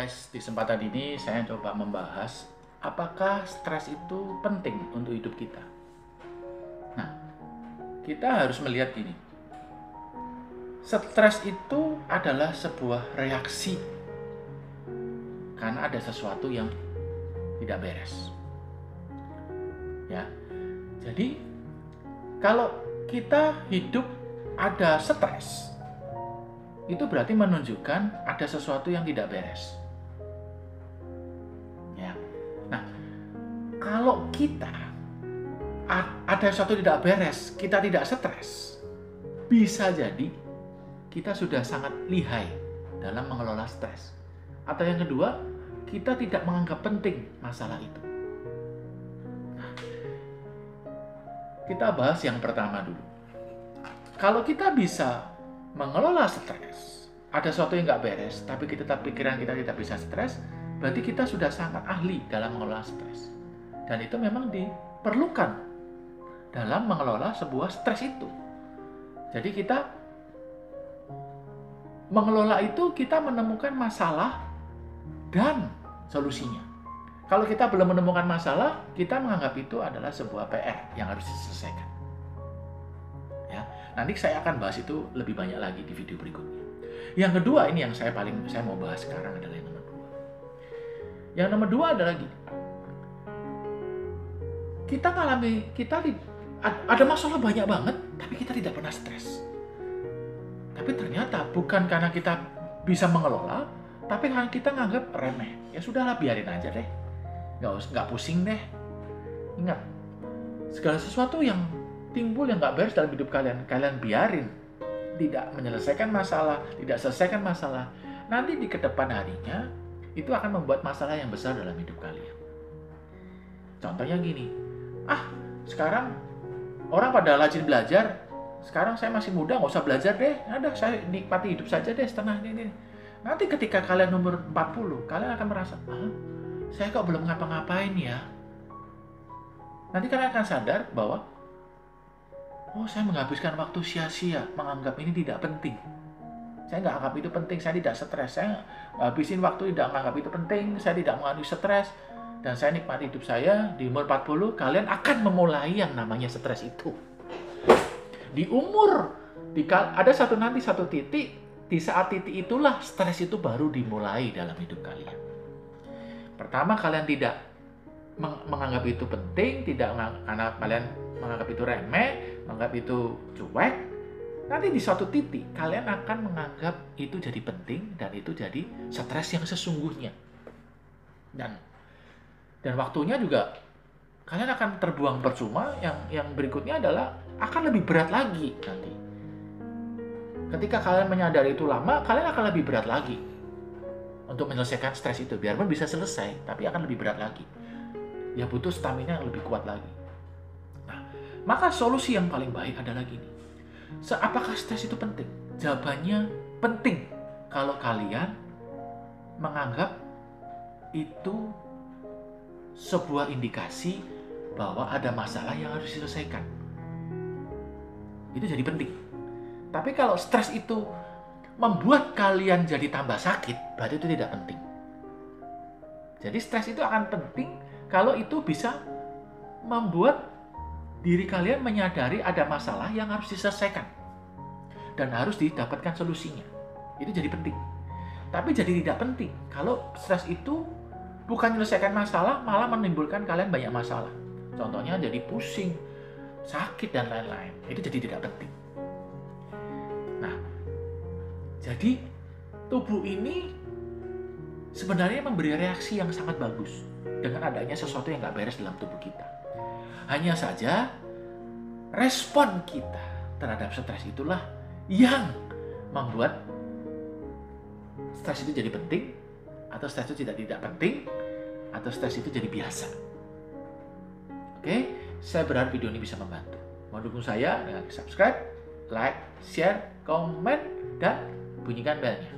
guys, di kesempatan ini saya coba membahas apakah stres itu penting untuk hidup kita. Nah, kita harus melihat gini. Stres itu adalah sebuah reaksi karena ada sesuatu yang tidak beres. Ya. Jadi, kalau kita hidup ada stres, itu berarti menunjukkan ada sesuatu yang tidak beres. Ya. Nah, kalau kita ada sesuatu tidak beres, kita tidak stres, bisa jadi kita sudah sangat lihai dalam mengelola stres. Atau yang kedua, kita tidak menganggap penting masalah itu. Nah, kita bahas yang pertama dulu. Kalau kita bisa mengelola stres, ada sesuatu yang nggak beres, tapi kita tetap pikiran kita tidak bisa stres, berarti kita sudah sangat ahli dalam mengelola stres. Dan itu memang diperlukan dalam mengelola sebuah stres itu. Jadi kita mengelola itu, kita menemukan masalah dan solusinya. Kalau kita belum menemukan masalah, kita menganggap itu adalah sebuah PR yang harus diselesaikan. Nanti saya akan bahas itu lebih banyak lagi di video berikutnya. Yang kedua, ini yang saya mau bahas sekarang adalah yang nomor 2. Yang nomor 2 adalah gini. Kita ada masalah banyak banget, tapi kita tidak pernah stres. Tapi ternyata bukan karena kita bisa mengelola, tapi karena kita nganggap remeh. Ya sudahlah, biarin aja deh. Nggak pusing deh. Ingat, segala sesuatu yang timbul yang nggak beres dalam hidup kalian biarin. Tidak menyelesaikan masalah, tidak selesaikan masalah. Nanti di kedepan harinya, itu akan membuat masalah yang besar dalam hidup kalian. Contohnya gini, sekarang orang pada rajin belajar, sekarang saya masih muda, nggak usah belajar deh. Saya nikmati hidup saja deh setengah ini. Nanti ketika kalian umur 40, kalian akan merasa, saya kok belum ngapa-ngapain ya. Nanti kalian akan sadar bahwa saya menghabiskan waktu sia-sia, menganggap ini tidak penting. Saya nggak anggap itu penting, saya tidak stres. Saya habisin waktu tidak menganggap itu penting, saya tidak mengalami stres. Dan saya nikmati hidup saya di umur 40, kalian akan memulai yang namanya stres itu. Di umur, ada satu titik, di saat titik itulah stres itu baru dimulai dalam hidup kalian. Pertama, kalian tidak menganggap itu penting, karena kalian menganggap itu remeh, menganggap itu cuek. Nanti di suatu titik kalian akan menganggap itu jadi penting dan itu jadi stres yang sesungguhnya. Dan waktunya juga kalian akan terbuang percuma. Yang berikutnya adalah akan lebih berat lagi nanti. Ketika kalian menyadari itu lama, kalian akan lebih berat lagi untuk menyelesaikan stres itu. Biarpun bisa selesai, tapi akan lebih berat lagi. Ya butuh stamina yang lebih kuat lagi. Maka solusi yang paling baik adalah gini. Apakah stres itu penting? Jawabannya penting kalau kalian menganggap itu sebuah indikasi bahwa ada masalah yang harus diselesaikan. Itu jadi penting. Tapi kalau stres itu membuat kalian jadi tambah sakit, berarti itu tidak penting. Jadi stres itu akan penting kalau itu bisa membuat diri kalian menyadari ada masalah yang harus diselesaikan dan harus didapatkan solusinya. Itu jadi penting. Tapi jadi tidak penting kalau stres itu bukan menyelesaikan masalah, malah menimbulkan kalian banyak masalah. Contohnya jadi pusing, sakit, dan lain-lain. Itu jadi tidak penting. Nah, jadi tubuh ini sebenarnya memberi reaksi yang sangat bagus dengan adanya sesuatu yang nggak beres dalam tubuh kita. Hanya saja, respon kita terhadap stres itulah yang membuat stres itu jadi penting, atau stres itu tidak penting, atau stres itu jadi biasa. Oke, saya berharap video ini bisa membantu. Mau dukung saya dengan subscribe, like, share, komen, dan bunyikan belnya.